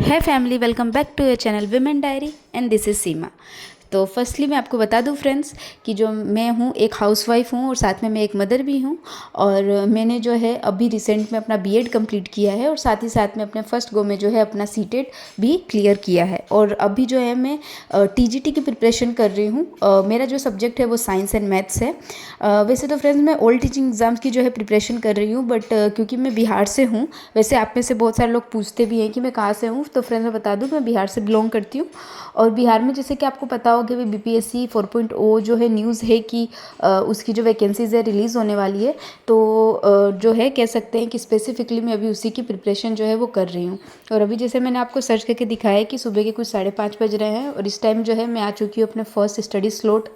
है family, welcome back to your channel women diary and this is Seema. तो firstly मैं आपको बता दूं फ्रेंड्स कि जो मैं हूं एक हाउसवाइफ हूं और साथ में मैं एक मदर भी हूं। और मैंने जो है अभी रिसेंट में अपना बीएड कंप्लीट किया है और साथ ही साथ में अपने फर्स्ट गो में जो है अपना सीटेट भी क्लियर किया है। और अभी जो है मैं टीजीटी की प्रिपरेशन कर रही हूँ। मेरा जो सब्जेक्ट है वो साइंस एंड मैथ्स है। वैसे तो फ्रेंड्स मैं ओल्ड टीचिंग एग्ज़ाम्स की जो है प्रिपरेशन कर रही हूँ, बट क्योंकि मैं बिहार से हूँ। वैसे आप में से बहुत सारे लोग पूछते भी हैं कि मैं कहाँ से हूँ, तो फ्रेंड्स मैं बता दूँ मैं बिहार से बिलोंग करती हूँ। और बिहार में जैसे कि आपको पता होगा भी बीपीएससी 4.0 जो है न्यूज़ है कि उसकी जो वैकेंसीज़ है रिलीज़ होने वाली है। तो जो है कह सकते हैं कि स्पेसिफिकली मैं अभी उसी की प्रिपरेशन जो है वो कर रही हूँ। और अभी जैसे मैंने आपको सर्च करके दिखाया है कि सुबह के कुछ 5:30 बज रहे हैं और इस टाइम जो है मैं आ चुकी हूँ अपने फर्स्ट स्टडी स्लॉट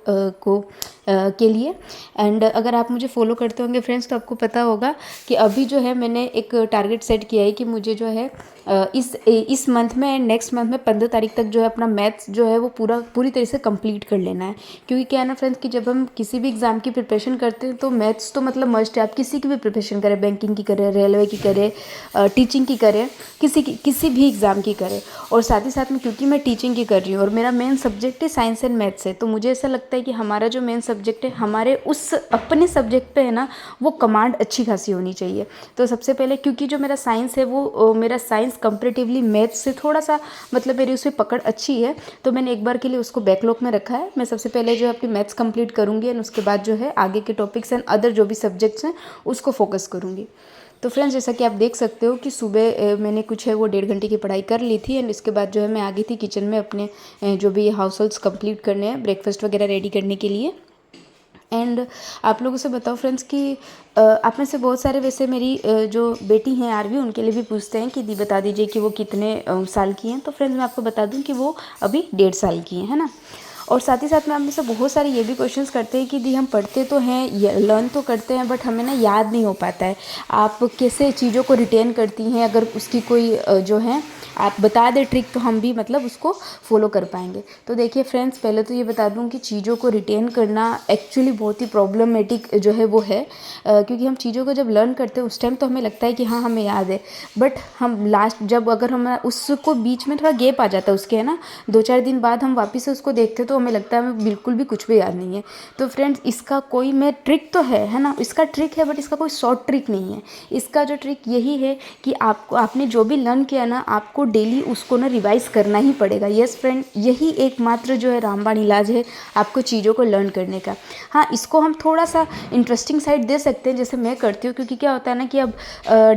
के लिए। एंड अगर आप मुझे फॉलो करते होंगे फ्रेंड्स तो आपको पता होगा कि अभी जो है मैंने एक टारगेट सेट किया है कि मुझे जो है इस मंथ में एंड नेक्स्ट मंथ में 15 तारीख तक जो है अपना मैथ्स जो है वो पूरी तरह से कंप्लीट कर लेना है। क्योंकि क्या है ना फ्रेंड्स कि जब हम किसी भी एग्ज़ाम की प्रिपरेशन करते हैं तो मैथ्स तो मतलब मस्ट है। आप किसी की भी प्रिपरेशन करें, बैंकिंग की करें, रेलवे की करें, टीचिंग की करें, किसी भी एग्ज़ाम की करें। और साथ ही साथ में क्योंकि मैं टीचिंग की कर रही हूँ और मेरा मेन सब्जेक्ट है साइंस एंड मैथ्स है, तो मुझे ऐसा लगता है कि हमारा जो मेन सब्जेक्ट है हमारे उस अपने सब्जेक्ट पे है ना वो कमांड अच्छी खासी होनी चाहिए। तो सबसे पहले क्योंकि जो मेरा साइंस है वो मेरा साइंस कंपेरेटिवली मैथ्स से थोड़ा सा मतलब मेरी उसमें पकड़ अच्छी है, तो मैंने एक बार के लिए उसको बैकलॉग में रखा है। मैं सबसे पहले जो है अपनी मैथ्स कंप्लीट करूँगी एंड उसके बाद जो है आगे के टॉपिक्स एंड अदर जो भी सब्जेक्ट्स हैं उसको फोकस करूँगी। तो फ्रेंड्स जैसा कि आप देख सकते हो कि सुबह मैंने कुछ है वो 1.5 घंटे की पढ़ाई कर ली थी एंड इसके बाद जो है मैं आ गई थी किचन में अपने जो भी हाउस होल्ड्स कंप्लीट करने हैं, ब्रेकफास्ट वगैरह रेडी करने के लिए। एंड आप लोगों से बताओ फ्रेंड्स कि आप में से बहुत सारे वैसे मेरी जो बेटी हैं आरवी उनके लिए भी पूछते हैं कि दी बता दीजिए कि वो कितने साल की हैं। तो फ्रेंड्स मैं आपको बता दूं कि वो अभी 1.5 साल की हैं, है ना। और साथ ही साथ में आप में से बहुत सारे ये भी क्वेश्चंस करते हैं कि दी हम पढ़ते तो हैं, लर्न तो करते हैं, बट हमें ना याद नहीं हो पाता है। आप कैसे चीज़ों को रिटेन करती हैं, अगर उसकी कोई जो है आप बता दें ट्रिक तो हम भी मतलब उसको फॉलो कर पाएंगे। तो देखिए फ्रेंड्स पहले तो ये बता दूं कि चीज़ों को रिटेन करना एक्चुअली बहुत ही प्रॉब्लमेटिक जो है वो है। क्योंकि हम चीज़ों को जब लर्न करते हैं उस टाइम तो हमें लगता है कि हाँ हमें याद है, बट हम लास्ट जब अगर हम उसको बीच में थोड़ा गैप आ जाता है उसके, है ना, 2-4 दिन बाद हम वापस से उसको देखते तो हमें लगता है हमें बिल्कुल भी कुछ भी याद नहीं है। तो फ्रेंड्स इसका कोई मैं ट्रिक तो है ना, इसका ट्रिक है बट इसका कोई शॉर्ट ट्रिक नहीं है। इसका जो ट्रिक यही है कि आपको आपने जो भी लर्न किया ना आपको डेली उसको ना रिवाइज करना ही पड़ेगा। यस फ्रेंड, यही एकमात्र जो है रामबाण इलाज है आपको चीज़ों को लर्न करने का। हाँ, इसको हम थोड़ा सा इंटरेस्टिंग साइड दे सकते हैं जैसे मैं करती हूँ, क्योंकि क्या होता है ना कि अब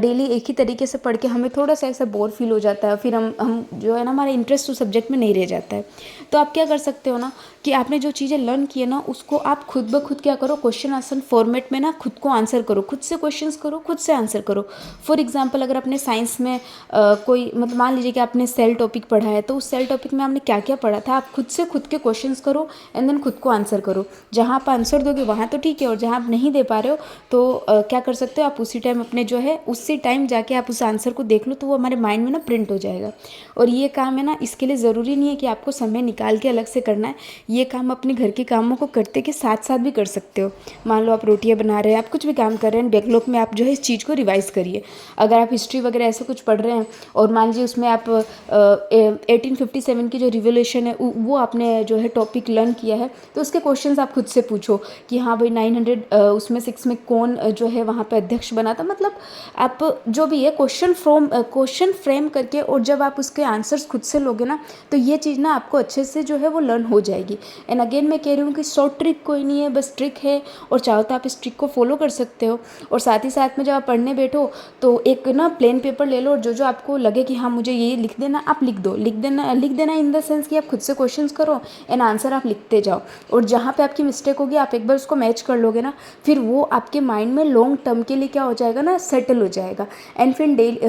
डेली एक ही तरीके से पढ़ के हमें थोड़ा सा ऐसा बोर फील हो जाता है, फिर हम जो है ना हमारा इंटरेस्ट उस सब्जेक्ट में नहीं रह जाता है। तो आप क्या कर सकते हो ना कि आपने जो चीज़ें लर्न की है ना उसको आप खुद ब खुद क्या करो, क्वेश्चन आंसर फॉर्मेट में ना खुद को आंसर करो, खुद से क्वेश्चंस करो, खुद से आंसर करो। फॉर एग्जांपल अगर आपने साइंस में कोई मतलब मान लीजिए कि आपने सेल टॉपिक पढ़ा है, तो उस सेल टॉपिक में आपने क्या क्या पढ़ा था आप खुद से खुद के क्वेश्चंस करो एंड देन खुद को आंसर करो। जहाँ आप आंसर दोगे वहाँ तो ठीक है, और जहाँ आप नहीं दे पा रहे हो तो क्या कर सकते हो आप उसी टाइम अपने जो है उसी टाइम जाके आप उस आंसर को देख लो, तो वो हमारे माइंड में ना प्रिंट हो जाएगा। और ये काम है ना इसके लिए ज़रूरी नहीं है कि आपको समय निकाल के अलग से करना है। ये काम अपने घर के कामों को करते के साथ साथ भी कर सकते हो। मान लो आप रोटियां बना रहे हैं, आप कुछ भी काम कर रहे हैं, बैकलॉग में आप जो है इस चीज़ को रिवाइज करिए। अगर आप हिस्ट्री वगैरह ऐसे कुछ पढ़ रहे हैं और मान लीजिए उसमें आप 1857 की जो रिवोल्यूशन है वो आपने जो है टॉपिक लर्न किया है, तो उसके क्वेश्चंस आप खुद से पूछो कि हाँ भाई 900 उसमें 6 में कौन जो है वहाँ पे अध्यक्ष बना था। मतलब आप जो भी है क्वेश्चन फ्रेम करके और जब आप उसके आंसर्स खुद से लोगे ना तो ये चीज़ ना आपको अच्छे से जो है वो लर्न हो जाएगी। एंड अगेन मैं कह रही हूँ कि शॉर्ट ट्रिक कोई नहीं है, बस ट्रिक है और चाहो तो आप इस ट्रिक को फॉलो कर सकते हो। और साथ ही साथ में जब आप पढ़ने बैठो तो एक ना प्लेन पेपर ले लो और जो जो आपको लगे कि हाँ मुझे ये लिख देना आप लिख दो, लिख देना इन द सेंस कि आप खुद से क्वेश्चंस करो एंड आंसर आप लिखते जाओ। और जहाँ पे आपकी मिस्टेक होगी आप एक बार उसको मैच कर लोगे ना, फिर वो आपके माइंड में लॉन्ग टर्म के लिए क्या हो जाएगा ना, सेटल हो जाएगा। एंड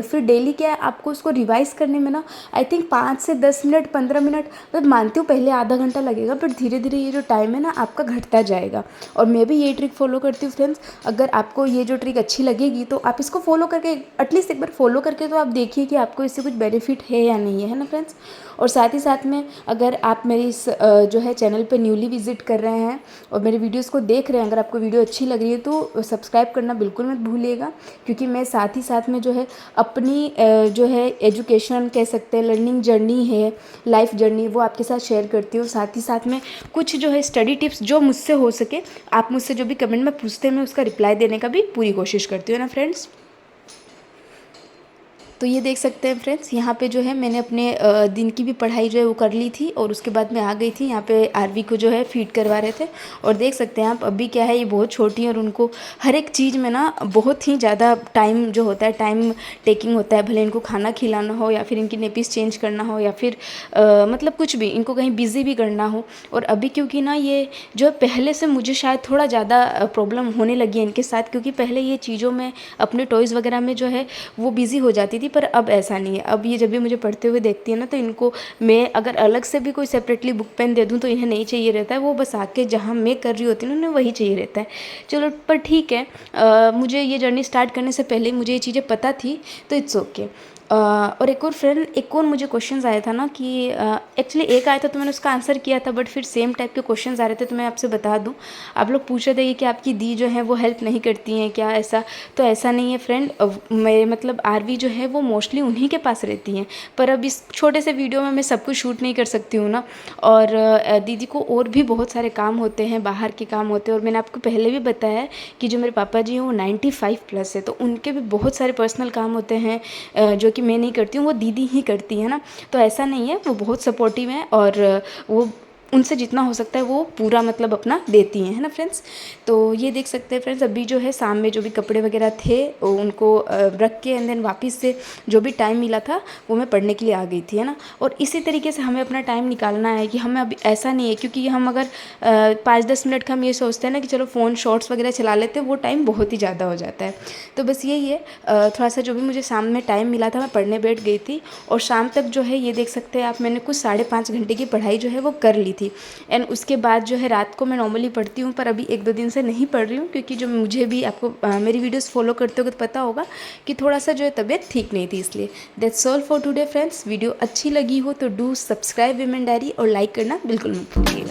फिर डेली क्या है आपको उसको रिवाइज करने में ना आई थिंक 5 से 10 मिनट 15 मिनट, मतलब मानती हूँ पहले आधा घंटा लगेगा, बट धीरे धीरे ये जो टाइम है ना आपका घटता जाएगा। और मैं भी ये ट्रिक फॉलो करती हूँ फ्रेंड्स। अगर आपको ये जो ट्रिक अच्छी लगेगी तो आप इसको फॉलो करके एटलीस्ट एक बार फॉलो करके तो आप देखिए कि आपको इससे कुछ बेनिफिट है या नहीं है ना फ्रेंड्स। और साथ ही साथ में अगर आप मेरी इस जो है चैनल पे न्यूली विजिट कर रहे हैं और मेरे वीडियोस को देख रहे हैं, अगर आपको वीडियो अच्छी लग रही है तो सब्सक्राइब करना बिल्कुल मत भूलिएगा, क्योंकि मैं साथ ही साथ में जो है अपनी जो है एजुकेशन कह सकते हैं, लर्निंग जर्नी है, लाइफ जर्नी, वो आपके साथ शेयर करती हूँ। साथ ही साथ में कुछ जो है स्टडी टिप्स जो मुझसे हो सके, आप मुझसे जो भी कमेंट में पूछते हैं मैं उसका रिप्लाई देने का भी पूरी कोशिश करती हूँ ना फ्रेंड्स। तो ये देख सकते हैं फ्रेंड्स, यहाँ पे जो है मैंने अपने दिन की भी पढ़ाई जो है वो कर ली थी और उसके बाद मैं आ गई थी यहाँ पे आरवी को जो है फीड करवा रहे थे। और देख सकते हैं आप अभी क्या है, ये बहुत छोटी है और उनको हर एक चीज़ में ना बहुत ही ज़्यादा टाइम जो होता है, टाइम टेकिंग होता है। भले इनको खाना खिलाना हो या फिर इनकी नेपीज चेंज करना हो या फिर मतलब कुछ भी, इनको कहीं बिज़ी भी करना हो। और अभी क्योंकि ना ये जो पहले से मुझे शायद थोड़ा ज़्यादा प्रॉब्लम होने लगी है इनके साथ, क्योंकि पहले ये चीज़ों में अपने टॉयज़ वगैरह में जो है वो बिज़ी हो जाती थी, पर अब ऐसा नहीं है। अब ये जब भी मुझे पढ़ते हुए देखती है ना तो इनको मैं अगर अलग से भी कोई सेपरेटली बुक पेन दे दूँ तो इन्हें नहीं चाहिए रहता है, वो बस आके जहाँ मैं कर रही होती हूँ ना उन्हें वही चाहिए रहता है। चलो पर ठीक है, मुझे ये जर्नी स्टार्ट करने से पहले मुझे ये चीज़ें पता थी तो इट्स ओके। और एक और फ्रेंड, एक और मुझे क्वेश्चंस आया था ना कि एक्चुअली एक आया था तो मैंने उसका आंसर किया था, बट फिर सेम टाइप के क्वेश्चंस आ रहे थे तो मैं आपसे बता दूं। आप लोग पूछ रहे थे कि आपकी दी जो है वो हेल्प नहीं करती हैं क्या, ऐसा तो ऐसा नहीं है फ्रेंड। मेरे मतलब आरवी जो है वो मोस्टली उन्हीं के पास रहती हैं, पर अब इस छोटे से वीडियो में मैं सब कुछ शूट नहीं कर सकती हूँ ना। और दीदी को और भी बहुत सारे काम होते हैं, बाहर के काम होते हैं। और मैंने आपको पहले भी बताया है कि जो मेरे पापा जी हैं वो 95+ है, तो उनके भी बहुत सारे पर्सनल काम होते हैं जो कि मैं नहीं करती हूँ, वो दीदी ही करती है ना। तो ऐसा नहीं है, वो बहुत सपोर्टिव हैं और वो उनसे जितना हो सकता है वो पूरा मतलब अपना देती हैं, है ना फ्रेंड्स। तो ये देख सकते हैं फ्रेंड्स, अभी जो है शाम में जो भी कपड़े वगैरह थे उनको रख के एंड देन वापस से जो भी टाइम मिला था वो मैं पढ़ने के लिए आ गई थी, है ना। और इसी तरीके से हमें अपना टाइम निकालना है कि हमें अभी ऐसा नहीं है, क्योंकि हम अगर 5-10 मिनट का हम ये सोचते हैं ना कि चलो फ़ोन शॉर्ट्स वगैरह चला लेते हैं, वो टाइम बहुत ही ज़्यादा हो जाता है। तो बस यही है, थोड़ा सा जो भी मुझे शाम में टाइम मिला था मैं पढ़ने बैठ गई थी और शाम तक जो है ये देख सकते हैं आप, मैंने कुछ 5.5 घंटे की पढ़ाई जो है वो कर ली थी। एंड उसके बाद जो है रात को मैं नॉर्मली पढ़ती हूँ, पर अभी 1-2 दिन से नहीं पढ़ रही हूँ, क्योंकि जो मुझे भी आपको मेरी वीडियोस फॉलो करते हो तो पता होगा कि थोड़ा सा जो है तबीयत ठीक नहीं थी, इसलिए। That's all for today friends. Video अच्छी लगी हो तो डू सब्सक्राइब विमेन डायरी और लाइक करना बिल्कुल मत भूलिए।